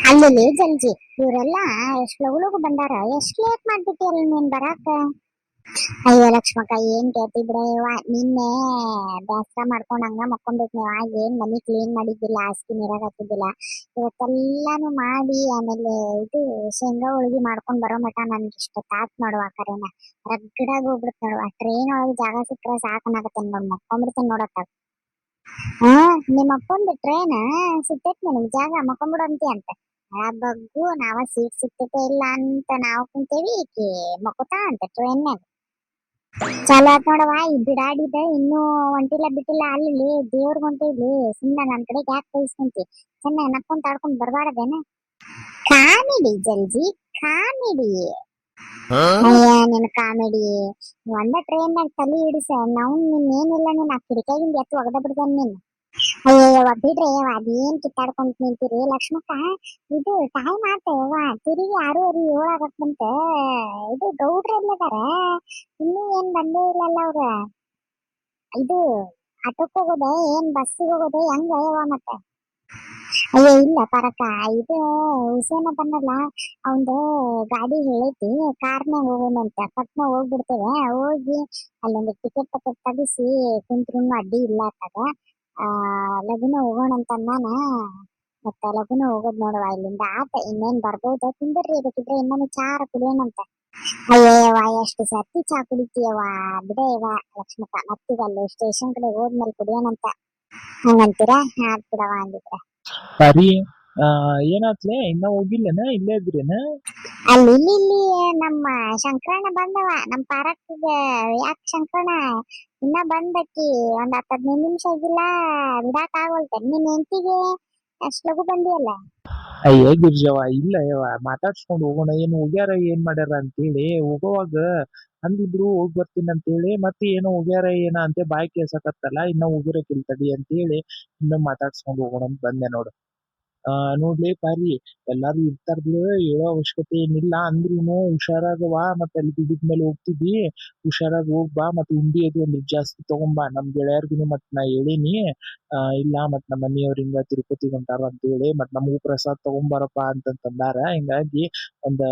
ಅಲ್ಲಿ ಜಲ್ಜಿ ಇವರೆಲ್ಲ ಎಷ್ಟ್ ಲಗು ಲಗು ಬಂದಾರ. ಎಷ್ಟ್ ಲೇಟ್ ಮಾಡ್ಬಿಟ್ಟಿಯಲ್ಲ ನೀನ್ ಬರಾಕ. ಅಯ್ಯೋ ಲಕ್ಷ್ಮಕ್ಕ ಏನ್ ಕೇಳ್ತಿ ಬಿಡ ಇವ. ನಿನ್ನೆ ಬ್ಯಾಸ್ರ ಮಾಡ್ಕೊಂಡ್ ಹಂಗ ಮಕ್ಕೊಂಡ್ಬಿಟ್ ನೀವ. ಏನ್ ಮನಿ ಕ್ಲೀನ್ ಮಾಡಿದ್ದಿಲ್ಲ, ಹಾಸಿಗೆ ನೀರಾಗ ಹಾಕಿದ್ದಿಲ್ಲ. ಇವತ್ತೆಲ್ಲಾನು ಮಾಡಿ ಆಮೇಲೆ ಇದು ಶೇಂಗಾ ಹೋಳಿಗೆ ಮಾಡ್ಕೊಂಡ್ ಬರೋ ಮಟ ನನ್ಗೆ ಇಷ್ಟ ತಾತ್ ನೋಡುವ ಕರೆನ ರಗ್ಗಡಾಗಿ ಹೋಗ್ಬಿಡ್ತ ನೋಡುವ. ಟ್ರೈನ್ ಒಳಗೆ ಜಾಗ ಸಿಕ್ಕರೆ ಸಾಕನಾಗತ್ತೇನ್ ನೋಡ್ ಮಕ್ಕೊಂಡ್ಬಿಡ್ತೇನೆ ನೋಡತ್ತ. ಹಾ, ನಿಮ್ಮ ಅಪ್ಪಂದು ಟ್ರೈನ್ ಸಿಕ್ತೈತ್ ನಿನಗ್ ಜಾಗ ಮಕ್ಕೊಂಡ್ಬಿಡಂತಿ ಅಂತ. ಆ ಬಗ್ಗು ನಾವ ಸೀಟ್ ಸಿಕ್ತೈತೆ ಇಲ್ಲ ಅಂತ ನಾವ್ ಕುಂತೇವಿ, ಈಕಿ ಮಕ್ಕೋತಾ ಅಂತ ಟ್ರೈನ್ಯಾಗ. ಚಲೋ ಆತ್ ನೋಡವ. ಈ ಬಿಡಾಡಿದ ಇನ್ನೂ ಹೊಂಟಿಲ್ಲ ಬಿಟ್ಟಿಲ್ಲ. ಅಲ್ಲಿ ದೇವ್ರಿಗೆ ಹೊಂಟಿದ್ಲಿ, ಸುಮ್ಮನೆ ನನ್ ಕಡೆ ಯಾಕೆ ಕೈಸ್ಕೊಂತಿ? ಚೆನ್ನಾಗಿ ನಕ್ಕೊಂತ ಆಡ್ಕೊಂಡ್ ಬರ್ಬಾರ್ದೇನ? Comedy ಜಲ್ಜಿ, comedy. ಅಯ್ಯ ನಿನ್ ಕಾಮಿಡಿ ಒಂದ ಟ್ರೈನ್ನಾಗ ತಲಿ ಹಿಡಿಸ ನಾವು ನಿನ್ನೇನಿಲ್ಲ. ನೀನ್ ಆ ಕಿಡಿಕಾಗಿಂದ ಎತ್ತು ಒಗದ ಬಿಡ್ತಾನೆ ನೀನ್. ಅಯ್ಯವ್ವ ಬಿಡ್ರಿ ಯವ್ವ, ಅದೇನ್ ಕಿತ್ತಾಡ್ಕೊಂತ ನಿಂತೀರಿ ಲಕ್ಷ್ಮಕ್ಕ. ಇದು ಟೈಮ್ ಆತವ್ವ, ತಿರುಗಿ 6:30 7 ಆಗತ್ತಂತ. ಇದು ಗೌಡ್ರ ಎಲ್ಲದಾರ? ಇನ್ನೂ ಏನ್ ಬಂದೇ ಇಲ್ಲಲ್ಲ ಅವ್ರ. ಇದು ಆಟೋಕ್ ಹೋಗೋದೆ ಏನ್ ಬಸ್ಸಿಗೆ ಹೋಗೋದೆ ಹೆಂಗ ಯವ್ವ ಮತ್ತೆ? ಅಯ್ಯೋ ಇಲ್ಲ ಪರಕ, ಇದು ಹುಸೇನ ಬಂದಲ್ಲ, ಅವಂದು ಗಾಡಿ ಹೇಳೈತಿ, ಕಾರ್ನಾಗ ಹೋಗೋಣಂತ. ಪಟ್ನ ಹೋಗ್ಬಿಡ್ತೇವೆ, ಹೋಗಿ ಅಲ್ಲೊಂದು ಟಿಕೆಟ್ ತೆಗಿಸಿ ಕುಂತ್ರು ಅಡ್ಡಿ ಇಲ್ಲ ಅತ್ತಾಗ. ಲಗುನ ಹೋಗೋಣಂತ ನಾನ. ಮತ್ತೆ ಲಗುನ ಹೋಗೋದ್ ನೋಡುವ ಇಲ್ಲಿಂದ. ಆತ ಇನ್ನೇನ್ ಬರ್ಬೋದು. ಕುಂದರ್ರಿ ಬೇಕಿದ್ರೆ ಇನ್ನೊಂದು ಚಾರ ಕುಡಿಯೋಣಂತ. ಅಯ್ಯವ್ವ ಎಷ್ಟು ಸರ್ತಿ ಚಾ ಕುಡಿತೀಯವ್ವ, ಬಿಡಯ್ಯವ ಲಕ್ಷ್ಮಕ್ಕ. ಮತ್ತೀಗ ಅಲ್ಲಿ ಸ್ಟೇಷನ್ ಕಡೆ ಹೋದ್ಮೇಲೆ ಕುಡಿಯೋಣಂತ ಹಂಗಂತೀರಾ? ಆತ್ ಬಿಡವ ಅಂದಿದ್ರೆ. ಸರಿ. ಏನಾತ್ಲೆ ಇನ್ನ ಹೋಗಿಲ್ಲೇನ? ಇಲ್ಲೇ ಇದ್ರೇನ? ಅಲ್ಲಿ ಇಲ್ಲಿ ನಮ್ಮ ಶಂಕರಣ್ಣ ಬಂದವ ನಮ್ ಪಾರಕ್ಕಿಗೆ. ಯಾಕೆ ಶಂಕರಣ್ಣ ಇನ್ನ ಬಂದಕ್ಕಿ ಒಂದ್ 10-15 ನಿಮಿಷ ಆಗಿಲ್ಲ, ಬಿಡಾಕ್ ಆಗೋಲ್ತ. ನಿನ್ ಹೆಂಡತಿಗೆ ಅಷ್ಟ್ ಲಗು ಬಂದಿಯಲ್ಲ? ಅಯ್ಯ ಗಿರ್ಜವ್ವ, ಇಲ್ಲ ಯವ್ವ, ಮಾತಾಡ್ಸ್ಕೊಂಡ್ ಹೋಗೋಣ. ಏನ್ ಹೋಗ್ಯಾರ ಏನ್ ಮಾಡ್ಯಾರ ಅಂತೇಳಿ ಹೋಗೋವಾಗ ಅಂದಿದ್ರು ಹೋಗ್ ಬರ್ತೀನಿ ಅಂತೇಳಿ. ಮತ್ತೆ ಏನೋ ಹೋಗ್ಯಾರ ಏನ ಅಂತ ಬಾಯ್ ಕೇಳ್ಸಕತ್ತಲ್ಲ, ಇನ್ನ ಹೋಗಿರಕಿಲ್ ತಡಿ ಅಂತೇಳಿ ಇನ್ನ ಮಾತಾಡ್ಸ್ಕೊಂಡ್ ಹೋಗೋಣ ಅಂತ ಬಂದೆ ನೋಡು. ನೋಡ್ಲಿ ಪಾರಿ, ಎಲ್ಲಾರು ಇರ್ತಾರ ಬಿಡು, ಹೇಳೋ ಅವಶ್ಯಕತೆ ಏನಿಲ್ಲ. ಅಂದ್ರೂನು ಹುಷಾರಾಗವಾ. ಮತ್ತೆ ಅಲ್ಲಿ ದುಡಿದ್ಮೇಲೆ ಹೋಗ್ತಿದ್ವಿ, ಹುಷಾರಾಗಿ ಹೋಗ್ಬಾ. ಮತ್ತೆ ಉಂಡಿ ಅದು ಒಂದ್ ಜಾಸ್ತಿ ತಗೊಂಬಾ. ನಮ್ ಗೆಳೆಯರ್ಗುನು ಮತ್ ನಾ ಹೇಳಿನಿ. ಇಲ್ಲ ಮತ್ ನಮ್ಮ ಮನೆಯವ್ರ ಹಿಂಗ ತಿರುಪತಿಗೆ ಹೊಂಟಾರ ಅಂತ ಹೇಳಿ ಮತ್ ನಮಗೂ ಪ್ರಸಾದ್ ತಗೊಂಬಾರಪ್ಪ ಅಂತಂದಾರ. ಹಿಂಗಾಗಿ ಒಂದ್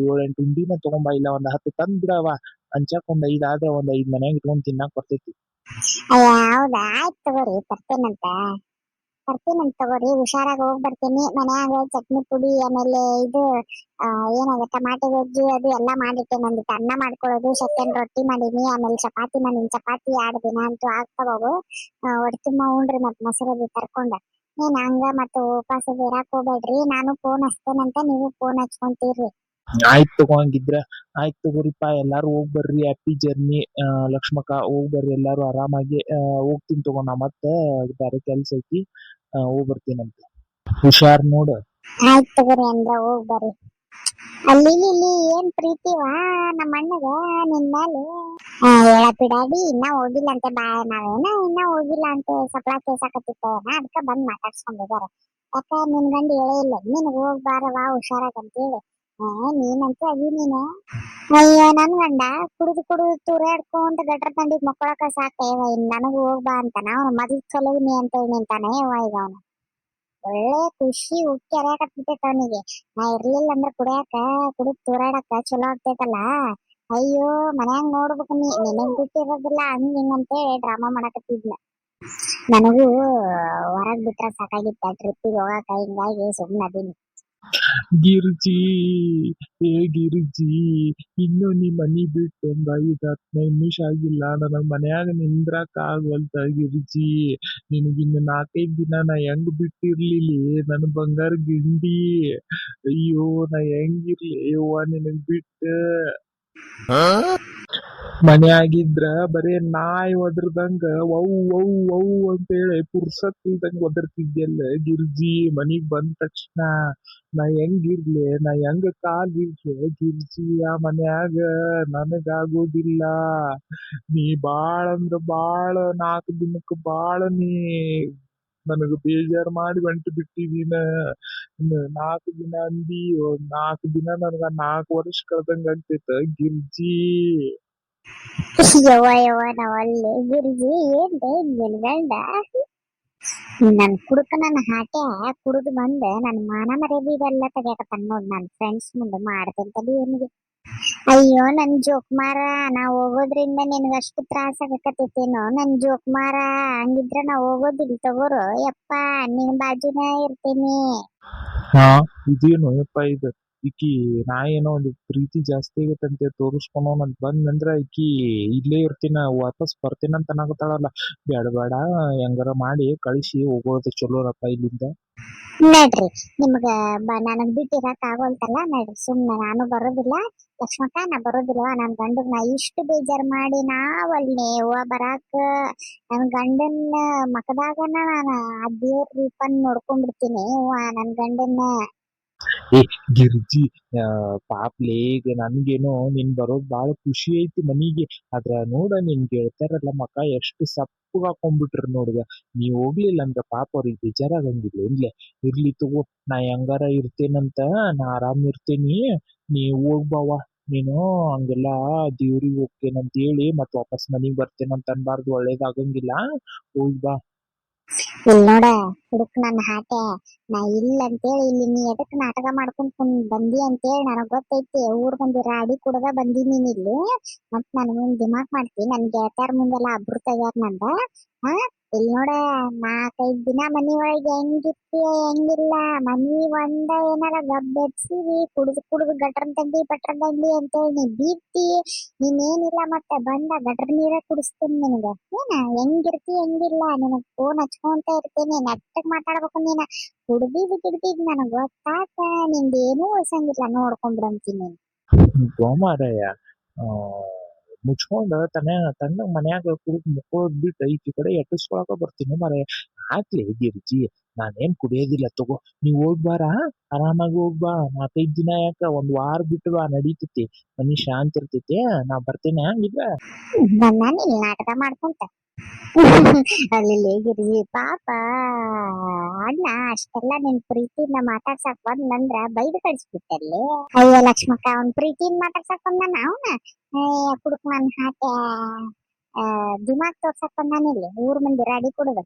7-8 ಉಂಡಿನ ತಗೊಂಬಾ. ಇಲ್ಲ ಒಂದ್ 10 ತಂದ್ ಬಿಡವ. ಹಂಚಕ್ ಒಂದ್ 5 ಆದ್ರೆ ಒಂದ್ 5 ಮನ್ಯಾಗ ಇಟ್ಕೊಂಡ್ ತಿನ್ನಾಕ್ ಬರ್ತೈತಿ. ಅಯ್ಯ ಹೌದಾ, ಆಯ್ತು ತಗೋರಿ, ತರ್ತೀನಂತ ತಗೋರಿ. ಹುಷಾರಾಗಿ ಹೋಗ್ ಬರ್ತೀನಿ. ಮನ್ಯಾಗ ಚಟ್ನಿ ಪುಡಿ ಆಮೇಲೆ ಇದು ಏನದ ಟಮಾಟೆ ಗೊಜ್ಜು ಅದು ಎಲ್ಲಾ ಮಾಡಿಟ್ಟೆ. ಒಂದಿಟ್ಟು ಅನ್ನ ಮಾಡ್ಕೊಳ್ಳೋದು, ಸೆಕೆಂಡ್ ರೊಟ್ಟಿ ಮಾಡೀನಿ, ಆಮೇಲೆ ಚಪಾತಿ ಮಾಡೀನಿ. ಚಪಾತಿ 2 ದಿನ ಅಂತೂ ಆಗ್ತಾವು. ಹೊಟ್ಟೆ ತುಂಬಾ ಉಂಡ್ರಿ ಮತ್ ಮೊಸರದು ತರ್ಕೊಂಡ. ನೀನ್ ಹಂಗ ಮತ್ತ ಉಪವಾಸ ಇರಾಕ್ ಹೋಗ್ಬೇಡ್ರಿ. ನಾನು ಫೋನ್ ಹಚ್ತೇನಂತ, ನೀವು ಫೋನ್ ಹಚ್ಕೊಂತೀರ್ರಿ. ಆಯ್ತು ತಗೋಂಗಿದ್ರ ಆಯ್ತು ತಗೋರಿಪ್ಪ. ಎಲ್ಲಾರು ಹೋಗ್ ಬರ್ರಿ, ಹ್ಯಾಪಿ ಜರ್ನಿ. ಲಕ್ಷ್ಮಕ್ಕ ಹೋಗ್ ಬರ್ರಿ ಎಲ್ಲಾರು ಆರಾಮಾಗಿ. ಹೋಗ್ತೀನಿ ತಗೋ ನಾ, ಮತ್ತೆ ಬೇರೆ ಕೆಲ್ಸ ಐತಿ. ಹೋಗ್ ಬರ್ತೀನಂತ. ಹುಷಾರ್ ನೋಡು. ಆಯ್ತು ತಗೋರಿ ಅಂದ್ರ ಹೋಗ್ ಬರ್ರಿ. ಅಲ್ಲಿ ಇಲ್ಲಿ ಏನ್ ಪ್ರೀತಿವಾ ನಮ್ಮ ಅಣ್ಣಗ ನಿನ್ ಮೇಲೆ? ಹೇಳಪಿಡಾಡಿ ಇನ್ನ ಹೋಗಿಲ್ಲ ಅಂತೆ. ನಾವೇನ ಇನ್ನ ಹೋಗಿಲ್ಲ ಅಂತ ಸಪ್ಲಾ ಕೇಸಾಕತ್ತಿತ್ತೇನ, ಅದಕ್ಕ ಬಂದ್ ಮಾತಾಡ್ಸ್ಕೊಂಡಿದಾರ. ಯಾಕ ನಿನ್ ಗಂಡ ಹೇಳೇ ಇಲ್ಲ ನಿನಗ್ ಹೋಗ್ ಬಾರವಾ ಹುಷಾರಾಗ ಅಂತೇಳಿ? ನೀನಂತೂ ಅದಿ ನೀನ. ಅಯ್ಯೋ ನನ್ ಗಂಡ ಕುಡಿದು ತೂರಾಡ್ಕೊಂತ ಗಟ್ರ ತಂಡಿಗ್ ಮಕ್ಕಳಕ ಸಾಕ ಇನ್ ನನಗ್ ಹೋಗ್ಬಾ ಅಂತ ನಾವು ಮೊದ್ಲು ಚಲೋನಿ ಅಂತ ಹೇಳಿ ನಿಂತಾನೆ ಈಗ ಅವನು. ಒಳ್ಳೆ ಖುಷಿ ಉಕ್ಕಿ ಹರಿಯಾಕತ್ತೈತೆ ಅವನಿಗೆ. ನಾ ಇರ್ಲಿಲ್ಲ ಅಂದ್ರ ಕುಡಿದ್ ತೂರಾಡಕ ಚಲೋ ಆಗ್ತೈತಲ್ಲ. ಅಯ್ಯೋ ಮನ್ಯಾಗ ನೋಡ್ಬೇಕು, ನಿನಗ್ ಬಿಟ್ಟಿರೋದಿಲ್ಲ ಹಂಗ ಹಿಂಗಂತೆ ಡ್ರಾಮಾ ಮಾಡಕತ್ತಿದ್ನ. ನನಗೂ ಹೊರಗ್ ಬಿಟ್ರ ಸಾಕಾಗಿತ್ತ ಟ್ರಿಪ್ಪಿಗೆ ಹೋಗಾಕ, ಹಿಂಗಾಗಿ ಸುಮ್ಮನೆ ಅದೀನಿ. ಗಿರ್ಜಿ, ಗಿರ್ಜಿ, ಇನ್ನು ನೀ ಮನಿ ಬಿಟ್ಟು ಒಂದ್ 5-10 ನಿಮಿಷ ಆಗಿಲ್ಲ. ನನಗ್ ಮನ್ಯಾಗ ನಿಂದ್ರಾಕ ಆಗವಲ್ತ ಗಿರ್ಜಿ. ನಿನಗಿನ್ನು 4-5 ದಿನ ನಾ ಹೆಂಗ್ ಬಿಟ್ಟಿರ್ಲಿಲಿ ನನ್ ಬಂಗಾರ ಗಿಂಡಿ. ಅಯ್ಯೋ ನಾ ಹೆಂಗಿರ್ಲಿ ಯವ್ವ ನಿನಗ್ ಬಿಟ್ಟ. ಮನ್ಯಾಗಿದ್ರ ಬರೇ ನಾಯಿ ಒದರ್ದಂಗ ವೌ ವೌ ವೌ ಅಂತೇಳಿ ಪುರ್ಸತ್ ಇಲ್ದಂಗ ಒದರ್ತಿದ್ಯಲ್ಲ ಗಿರ್ಜಿ. ಮನಿಗ್ ಬಂದ ತಕ್ಷಣ ನಾ ಹೆಂಗಿರ್ಲಿ, ನಾ ಹೆಂಗ ಕಾಲಿಡ್ಲಿ ಗಿರ್ಜಿ ಆ ಮನ್ಯಾಗ? ನನಗಾಗೋದಿಲ್ಲ. ನೀ ಬಾಳ ಅಂದ್ರ ಬಾಳ 4 ದಿನಕ್ಕ ಬಾಳ ನೀ ನನಗ ಬೇಜಾರ್ ಮಾಡಿ ಹೊಂಟ ಬಿಟ್ಟಿದೀನ. 4 ದಿನ ಅಂದಿ, 4 ದಿನ ನನಗ 4 ವರ್ಷ ಕಳ್ದಂಗ ಆಗ್ತೈತ ಗಿರ್ಜಿ. ಯವ್ವ ನಾವಲ್ಲಿ ಗಿರ್ಜಿ ಏನ್ ನಿನ್ ಗಂಡ ನನ್ ಕುಡುಕ ನನ್ನ ಹಾಟೆ ಕುಡಿದು ಬಂದ್ ನನ್ ಮಾನ ಮರ್ಯಾದೆ ಇದೆಲ್ಲ ತೆಗಿಯಕತ್ತಾನ ನೋಡ್ ನನ್ ಫ್ರೆಂಡ್ಸ್ ಮುಂದೆ ಮಾಡ್ತಂತದ್ದು ಏನಿಗೆ. ಅಯ್ಯೋ ನನ್ ಜೋಕುಮಾರ, ನಾ ಹೋಗೋದ್ರಿಂದ ನಿನಗ ಅಷ್ಟು ತ್ರಾಸ ಆಗಕತ್ತೈತೇನೋ ನನ್ ಜೋಕುಮಾರ. ಹಂಗಿದ್ರ ನಾ ಹೋಗೋದಿಲ್ಲ ತಗೋರು ಯಪ್ಪ, ನಿನ್ ಬಾಜುನ ಇರ್ತೇನಿ. ಹಾ, ಇದೇನು ಯಪ್ಪ ಇದು. ಈಕಿ ನಾ ಏನೋ ಒಂದು ಪ್ರೀತಿ ಜಾಸ್ತಿ ಆಗೈತಂತೆ ತೋರಿಸ್ಕೊಳೋಣಂತ ಬಂದಂದ್ರ ಈಕಿ ಇಲ್ಲೇ ಇರ್ತೀನ ವಾಪಸ್ ಬರ್ತೀನಂತ ಅನ್ನಕತ್ತಾಳಲ್ಲ. ಬೇಡ ಬೇಡ, ಹೆಂಗಾರ ಮಾಡಿ ಕಳಿಸಿ ಹೋಗೋದು ಚಲೋರಪ್ಪ ಇಲ್ಲಿಂದ. ನಡ್ರಿ, ನಿಮ್ಗ ನನಗ್ ಬಿಟ್ಟಿರಕ್ ಆಗೋಲ್ತಲ್ಲ, ನಡ್ರಿ ಸುಮ್ನೆ ನಾನು ಬರೋದಿಲ್ಲ. ಲಕ್ಷ್ಮಕ್ಕ, ನಾ ಬರೋದಿಲ್ವಾ ನನ್ ಗಂಡಗ್ ನಾ ಇಷ್ಟು ಬೇಜಾರ್ ಮಾಡಿ ನಾವಲ್ನೇ ಬರಾಕ. ನನ್ ಗಂಡನ್ನ ಮಕದಾಗನ ನಾನು ಆ ದೇವ್ರ ರೂಪನ್ ನೋಡ್ಕೊಂಡ್ಬಿಡ್ತೀನಿ ನನ್ ಗಂಡನ್ನ. ಏ ಗಿರ್ಜಿ, ಪಾಪ್ಲೇ, ಈಗ ನನ್ಗೇನೋ ನೀನ್ ಬರೋದ್ ಬಾಳ ಖುಷಿ ಐತಿ ಮನಿಗೆ. ಆದ್ರ ನೋಡ ನಿನ್ ಗೆಳತಾರಲ್ಲ ಮಕ ಎಷ್ಟು ಸಪ್ಪಗ ಹಾಕೊಂಡ್ಬಿಟ್ರ ನೋಡ್ಗ. ನೀವ್ ಹೋಗ್ಲಿಲ್ಲ ಅಂದ್ರ ಪಾಪ ಅವ್ರಿಗೆ ಬೇಜಾರಾಗಂಗಿಲ್ಲ ಇಲ್ಲೆ. ಇರ್ಲಿ ತಗೋ, ನಾ ಹೆಂಗಾರ ಇರ್ತೇನಂತ, ನಾ ಆರಾಮ್ ಇರ್ತೇನಿ. ನೀ ಹೋಗ್ಬಾವ. ನೀನು ಹಂಗೆಲ್ಲಾ ದೇವ್ರಿಗೆ ಹೋಗ್ತೇನಂತ ಹೇಳಿ ಮತ್ ವಾಪಸ್ ಮನಿಗ್ ಬರ್ತೇನಂತ ಅನ್ಬಾರ್ದು, ಒಳ್ಳೇದಾಗಂಗಿಲ್ಲ. ಹೋಗ್ಬಾ. ಇಲ್ ನೋಡ ಹುಡುಕ್ ನನ್ನ ಹಾಟೆ, ನಾ ಇಲ್ಲ ಅಂತೇಳಿ ಇಲ್ಲಿ ನೀ ಎದಕ್ ನಾಟಕ ಮಾಡ್ಕೊಂಡ್ ಬಂದಿ ಅಂತೇಳಿ ನನಗ್ ಗೊತ್ತೈತಿ. ಊರ್ ಮಂದಿ ರಾಡಿ ಕುಡದ ಬಂದೀನಿ ನೀನ್ ಇಲ್ಲಿ. ಮತ್ ನನ್ ಮುಂದ್ ದಿಮಾಕ್ ಮಾಡ್ತಿ, ನನ್ ಗೆಳತ್ಯಾರ ಮುಂದೆಲ್ಲ ಅಬ್ರು ತೆಗ್ಯಾಕ ನಂದ. ಹಾ, ಇಲ್ಲಿ ನೋಡ, 4-5 ದಿನ ಮನಿ ಒಳಗೆ ಹೆಂಗಿರ್ತೀಯ ಹೆಂಗಿಲ್ಲ. ಮನಿ ಒಂದ ಏನಾರ ಗಬ್ಬೆಡ್ಸಿವಿ, ಕುಡ್ದು ಗಟ್ರನ್ ತಂಡಿ ಪಟ್ರ ತಂಡಿ ಅಂತೇಳಿ ನೀ ಬೀಗ್ತಿ. ನೀನೇನಿಲ್ಲ ಮತ್ತೆ ಬಂದ ಗಟ್ರ ನೀರ ಕುಡಿಸ್ತೇನೆ ನಿನಗ. ಏನ ಹೆಂಗಿರ್ತಿ ಹೆಂಗಿಲ್ಲ, ನಿನಗ್ ಫೋನ್ ಹಚ್ಕೊಂತ ಇರ್ತೇನೆ, ನೆಟ್ಟಗ್ ಮಾತಾಡ್ಬೇಕು ನೀನ. ಕುಡ್ದಿದ್ ನನಗ್ ಗೊತ್ತಾತ, ನಿಂದೇನೂ ಉಳ್ಸಂಗಿಲ್ಲ, ನೋಡ್ಕೊಂಡ್ಬಿಡಂತೀನಿ. ಗೋಮಾರಯ್ಯ, ಆ ಮುಚ್ಕೊಂಡ ತನ್ನ ಮನ್ಯಾಗ ಕುಡಿದ್ ಮುಕ್ಕೋದ್ ಬಿಟ್ಟು ಈಕಿ ಕಡೆ ಎಟ್ಟಿಸ್ಕೊಳಕ ಬರ್ತೀನಿ ಮಾರಾಯ. ಹಾಕ್ಲಿ ಗಿರ್ಜಿ, ನಾನೇನ್ ಕುಡಿಯೋದಿಲ್ಲ ತಗೋ. ನೀವ್ ಹೋಗ್ಬಾರ, ಆರಾಮಾಗಿ ಹೋಗ್ಬಾ. 4-5 ದಿನ ಯಾಕ, 1 ವಾರ ಬಿಟ್ಟು ಬಾ, ನಡೀತೈತಿ. ಮನಿ ಶಾಂತಿ ಇರ್ತೈತಿ. ನಾ ಬರ್ತೇನೆ ಹಂಗಿದ್ರ. ನಾನು ಇಲ್ಲಿ ನಾಟಕ ಮಾಡ್ಕೊಂತ ಅಲ್ಲಿ ಗಿರ್ಜಿ ಪಾಪ ಅಣ್ಣ ಅಷ್ಟೆಲ್ಲ ನಿನ್ ಪ್ರೀತಿನ ಮಾತಾಡ್ಸಕ್ ಬಂದಂದ್ರ ಬೈದು ಕಳ್ಸ್ಬಿಟ್ಟಲ್ಲಿ. ಅಯ್ಯೋ ಲಕ್ಷ್ಮಕ್ಕ, ಅವ್ನ್ ಪ್ರೀತಿನ ಮಾತಾಡ್ಸಕ್ ಬಂದಾನ ಅವನ ಕುಡುಕ್ ನನ್ ಹಾಟೆ ದಿಮಾಕ್ ತೋರ್ಸಕ್ ಬಂದಾನಿಲ್ಲಿ ಊರ್ ಮಂದಿ ರಾಡಿ ಕುಡುದು.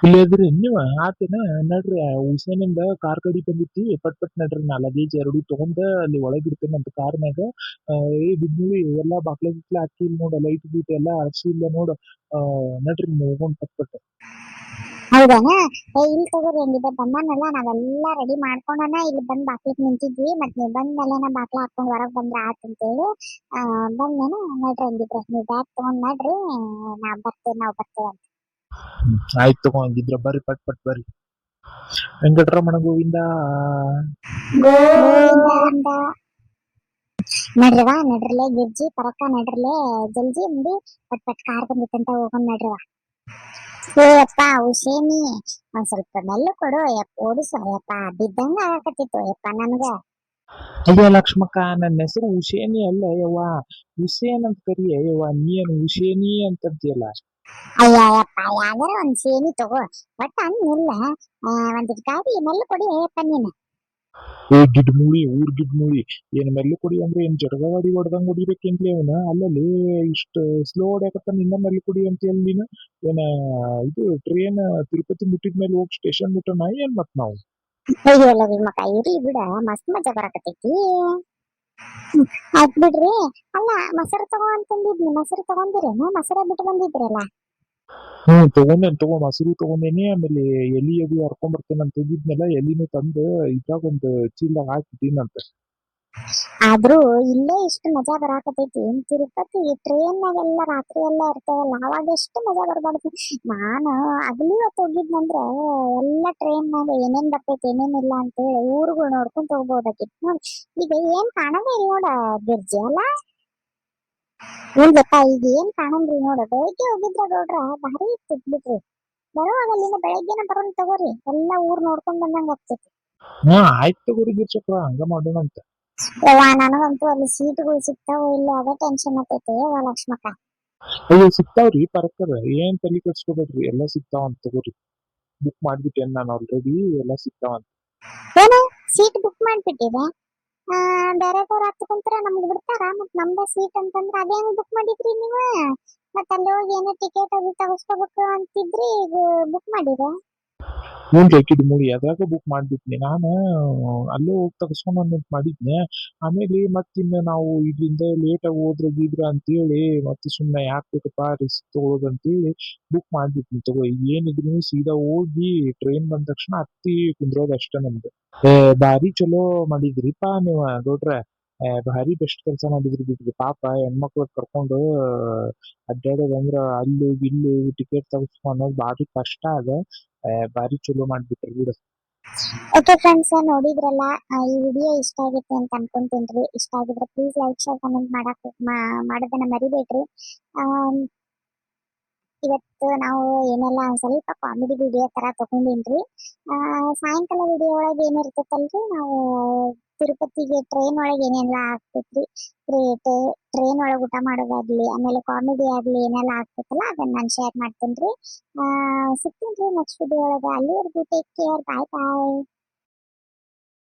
ಇಲ್ಲಾದ್ರಿ ನೀವ ಆತೇನ. ನಡ್ರಿ, ಹುಸೇನಿಂದ ಕಾರ್ ಕಡಿ ಬಂದಿತ್ತು, ಪಟ್ ಪಟ್ ನಡ್ರಿ. ನಾ ಲಗೇಜ್ ಎರಡು ತಗೊಂಡ ಅಲ್ಲಿ ಒಳಗಿಡ್ತೇನೆ ಅಂತ ಕಾರ್ನಾಗ. ಏ ಬಿದ್ನುವಿ ಎಲ್ಲಾ ಬಾಕ್ಲ ಗಿಕ್ಲ ಹಾಕಿ ನೋಡ, ಲೈಟ್ ಗೀಟ್ ಎಲ್ಲಾ ಹಚ್ಚಿ ಇಲ್ಲ ನೋಡ. ನಡ್ರಿ ನೀವು ಹೋಗೋಣ ಪಟ್ ಪಟ್. ಹೌದಾನ? ಇಲ್ಲಿ ತಗೋರಿ, ಹಂಗಿದ್ದ ಬಂದಾನಲ್ಲ, ನಾವೆಲ್ಲಾ ರೆಡಿ ಮಾಡ್ಕೊಂಡನ ಇಲ್ಲಿ ಬಂದ್ ಬಾಕ್ಲಿಗ್ ನಿಂತಿದ್ವಿ. ಮತ್ ನೀವ್ ಬಂದ್ಮೇಲೆ ಬಾಕ್ಲ ಹಾಕೊಂಡ್ ಹೊರಗ್ ಬಂದ್ರ ಆತಂತೇಳಿ ಬಂದೇನ. ನಡ್ರಿ ಹಂಗಿದ್ರೆ ನೀವ್ ಬ್ಯಾಗ್ ತಗೊಂಡ್ ನಡ್ರಿ, ನಾವ್ ಬರ್ತೇವೆ. ಆಯ್ತು ತಗೋ, ಹಂಗಿದ್ರ ಬರ್ರಿ ಪಟ್ ಪಟ್ ಬರ್ರಿ. ವೆಂಕಟರಮಣ ಗೋವಿಂದ. ಗೋವಿಂದ. ನಡ್ರಿವಾ, ನಡ್ರಲೆ ಗಿರ್ಜಿ ಪರಕ್ಕ, ನಡ್ರಲೆ ಜಲ್ದಿ ಮುಂದೆ. ಪಟ್ ಪಟ್ ಕಾರ್ ಬಂದಿತ್ತಂತ ಹೋಗೋಣ ನಡ್ರಿವಾ. ಏ ಅಪ್ಪ ಹುಷೇನಿ, ಒಂದ್ ಸ್ವಲ್ಪ ಮೆಲ್ಲು ಕೊಡು ಓಡಿಸು ಯಪ್ಪ, ಬಿದ್ದಂಗ ಆಗಕತ್ತಿತ್ತು ಯಪ್ಪ ನನ್ಗ. ಅಯ್ಯ ಲಕ್ಷ್ಮಕ್ಕ, ನನ್ನ ಹೆಸರು ಹುಸೇನಿ ಅಲ್ಲ ಯವ್ವ. ಹುಸೇನ್ ಅಂತ ಕರಿಯ ಯವ್ವ, ನೀನು ಹುಸೇನಿ ಅಂತಂತೀಯಲ್ಲ. ಅಯ್ಯ ಯಪ್ಪ, ಯಾವ್ದಾರ ಒಂದ್ ಸೇನಿ ತಗೋ, ಒಟ್ಟ ಹಂಗಿಲ್ಲ. ಒಂದಿಟ್ ಗಾಡಿ ಮೆಲ್ಲು ಕೊಡಿ ಯಪ್ಪ ನೀನು. ಏ ಗಿಡ್ಮುಳಿ, ಊರ್ ಗಿಡ್ಮುಳಿ, ಏನ್ ಮೆಲ್ಲು ಕೊಡಿ ಅಂದ್ರೆ ಏನ್ ಜಡಗ ಗಾಡಿ ಹೊಡ್ದಂಗ್ ಹೊಡಿಬೇಕೇನ್ಲಿ ಅವನ? ಅಲ್ಲಲ್ಲಿ ಇಷ್ಟ ಸ್ಲೋ ಹೊಡ್ಯಾಕತ್ತ, ನಿನ್ನ ಮೆಲ್ಲು ಕೊಡಿ ಅಂತ ಹೇಳಿ ನೀನು. ಏನ ಇದು ಟ್ರೇನ್ ತಿರುಪತಿ ಮುಟ್ಟಿದ್ಮೇಲೆ ಹೋಗಿ ಸ್ಟೇಷನ್ ಮುಟ್ಟನ ಏನ್ ಮತ್ ನಾವು? ಅಯ್ಯೋ ಮಕ್ಕ, ಇರ್ಲಿ ಬಿಡ, ಮಸ್ತ್ ಮಜಾ ಬರಕತ್ತೈತಿ. ಆಯ್ತ್ ಬಿಡ್ರಿ. ಅಲ್ಲ, ಮೊಸರು ತಗೋ ಅಂತಂದಿದ್ನಿ, ಮೊಸರು ತಗೊಂಡಿರೇನು? ಮೊಸರ ಬಿಟ್ಟು ಬಂದಿದ್ರಲ್ಲ. ತಗೋ, ಮೊಸರು ತಗೊಂಡೇನಿ. ಆಮೇಲೆ ಎಲಿ ಅದು ಹರ್ಕೊಂಡ್ ಬರ್ತೇನೆ ಅಂತ ಹೋಗಿದ್ನಲ್ಲ, ಎಲಿನೂ ತಂದು ಇದ್ರಾಗ ಒಂದು ಚೀಲದಾಗ ಹಾಕಿಟ್ಟೀನಂತ. ಆದ್ರೂ ಇಲ್ಲೇ ಇಷ್ಟು ಮಜಾ ಬರಾಕತೈತಿ, ತಿರುಪತಿ ಟ್ರೇನ್ ನಾಗೆಲ್ಲ ರಾತ್ರಿ ಎಲ್ಲ ಇರ್ತೇವಲ್ಲ, ಅವಾಗ ಎಷ್ಟು ಮಜಾ ಬರ್ಬಾರ್ದು. ನಾನು ಅಗಲಿ ಹೊತ್ತು ಹೋಗಿದ್ನಂದ್ರ ಎಲ್ಲ ಟ್ರೇನ್ ನಾಗ ಏನೇನ್ ಬರ್ತೈತಿ ಏನೇನಿಲ್ಲ ಅಂತೇಳಿ ಊರುಗಳು ನೋಡ್ಕೊಂತ ಹೋಗ್ಬೋದಾಗಿತ್ತು ನೋಡಿ. ಈಗ ಏನ್ ಕಾಣದೇ ಇಲ್ಲ ನೋಡ ಗಿರ್ಜಿ ಅಲ್ಲ. ಇಲ್ದಪ್ಪ, ಈಗ ಏನ್ ಕಾಣಂದ್ರಿ ನೋಡ. ಬೆಳಿಗ್ಗೆ ಹೋಗಿದ್ರ ಗೌಡ್ರ ಭಾರಿ ಇರ್ತಿತ್ ಬಿಡ್ರಿ. ಬರುವಾಗ ಅಲ್ಲಿಂದ ಬೆಳಗ್ಗೆನ ಬರೋನ್ ತಗೋರಿ, ಎಲ್ಲಾ ಊರ್ ನೋಡ್ಕೊಂಡ್ ಬಂದಂಗ ಆಗ್ತೈತಿ. ಆಯ್ತು ತಗೋರಿ ಗಿರ್ಚಕ್ರ, ಹಂಗ ಮಾಡೋಣ ಅಂತ. ನನಗಂತೂ ಅಲ್ಲಿ ಸೀಟ್ಗಳು ಸಿಗ್ತಾವೋ ಇಲ್ಲ ಅದೇ ಟೆನ್ಷನ್ ಆಗ್ತೈತೆ ಲಕ್ಷ್ಮಕ್ಕ. ಅಯ್ಯೋ ಸಿಗ್ತಾವ್ರಿ ಪರಕ್ಕರ, ಏನ್ ತಲೆ ಕೆಡ್ಸ್ಕೊಬೇಡ್ರಿ, ಎಲ್ಲಾ ಸಿಗ್ತಾವಂತ ತಗೋರಿ. ಬುಕ್ ಮಾಡ್ಬಿಟ್ಟೇನ್ ನಾನು ಆಲ್ರೆಡಿ, ಎಲ್ಲಾ ಸಿಗ್ತಾವಂತ. ಏನು ಸೀಟ್ ಬುಕ್ ಮಾಡ್ಬಿಟ್ಟಿದೆ? ಬೇರೆದವ್ರು ಹತ್ಕೊಂತಾರ ನಮ್ಗೆ ಬಿಡ್ತಾರ, ಮತ್ ನಮ್ದ ಸೀಟ್ ಅಂತಂದ್ರ ಅದೇನು ಬುಕ್ ಮಾಡಿದ್ರಿ ನೀವು? ಮತ್ ಅಲ್ಲಿ ಹೋಗಿ ಏನೋ ಟಿಕೆಟ್ ಅದು ತಗಸ್ಕೋಬೇಕು ಅಂತಿದ್ರಿ, ಈಗ ಬುಕ್ ಮಾಡಿರ? ಹ್ಞೂ ಕಿಡಿ ಮುಡಿ ಅದ್ರಾಗ ಬುಕ್ ಮಾಡಿಬಿಟ್ನಿ ನಾನು. ಅಲ್ಲೇ ಹೋಗಿ ತಗಸ್ಕೊಂಡು ಅಂತ ಮಾಡಿದ್ನೆ. ಆಮೇಲೆ ಮತ್ತಿನ್ನು ನಾವು ಇಲ್ಲಿಂದ ಲೇಟಾಗಿ ಹೋದ್ರೆ ಗೀದ್ರ ಅಂತೇಳಿ ಮತ್ತೆ ಸುಮ್ಮನೆ ಯಾಕೆ ಬೇಕಪ್ಪ ರಿಸ್ಕ್ ತಗೊಳ್ಳೋದು ಅಂತೇಳಿ ಬುಕ್ ಮಾಡಿಬಿಟ್ನಿ ತಗೋ. ಈಗ ಏನಿದ್ರು ಸೀದಾ ಹೋಗಿ ಟ್ರೈನ್ ಬಂದ ತಕ್ಷಣ ಹತ್ತಿ ಕುಂದ್ರೋದು ಅಷ್ಟೇ ನಮ್ದು. ಏ ಭಾರಿ ಚಲೋ ಮಾಡಿದ್ರಿಪ್ಪ ನೀವು ಗೌಡ್ರೆ. ಭಾರಿ ಬೆಸ್ಟ್ ಕೆಲಸ ಮಾಡಿದ್ರಿ ಬಿಡ್ರಿ. ಪಾಪ ಹೆಣ್ಮಕ್ಳು ಕರ್ಕೊಂಡು ಅಡ್ಡಾಡೋದಂದ್ರ ಅಲ್ಲಿ ಹೋಗಿ ಇಲ್ಲಿ ಹೋಗಿ ಟಿಕೆಟ್ ತಗಸ್ಕೊ ಅನ್ನೋದು ಭಾರಿ ಕಷ್ಟ ಅದ. ಭಾರಿ ಚಲೋ ಮಾಡ್ಬಿಟ್ರಿ ಬಿಡು. ಓಕೆ ಫ್ರೆಂಡ್ಸ್, ನೋಡಿದ್ರಲ್ಲ, ಈ ವಿಡಿಯೋ ಇಷ್ಟ ಆಗಿತ್ತು ಅಂತ ಅನ್ಕೊಂತೀನಿ. ಇಷ್ಟ ಆಗಿದ್ರೆ ಪ್ಲೀಸ್ ಲೈಕ್ ಶೇರ್ ಕಮೆಂಟ್ ಮಾಡೋದನ್ನ ಮರಿಬೇಡ್ರಿ. ಇವತ್ತು ನಾವು ಏನೆಲ್ಲ ಒಂದ್ ಸ್ವಲ್ಪ ಕಾಮಿಡಿ ವಿಡಿಯೋ ತರ ತಗೊಂಡಿನ್ರಿ. ಸಾಯಂಕಾಲ ವಿಡಿಯೋ ಒಳಗೆ ಏನಿರ್ತೈತಲ್ರಿ, ನಾವು ತಿರುಪತಿಗೆ ಟ್ರೈನ್ ಒಳಗೆ ಏನೆಲ್ಲ ಆಗ್ತೈತ್ರಿ, ಟ್ರೈನ್ ಒಳಗೆ ಊಟ ಮಾಡೋದಾಗ್ಲಿ, ಆಮೇಲೆ ಕಾಮಿಡಿ ಆಗ್ಲಿ ಏನೆಲ್ಲ ಆಗ್ತೈತಲ್ಲ ಅದನ್ನ ನಾನು ಶೇರ್ ಮಾಡ್ತೇನ್ರಿ. ಸಿಗ್ತೀನಿ ನೆಕ್ಸ್ಟ್ ವಿಡಿಯೋ ಒಳಗೆ. ಅಲ್ಲಿವರೆಗೂ ಟೇಕ್ ಕೇರ್, ಬಾಯ್ ಬಾಯ್.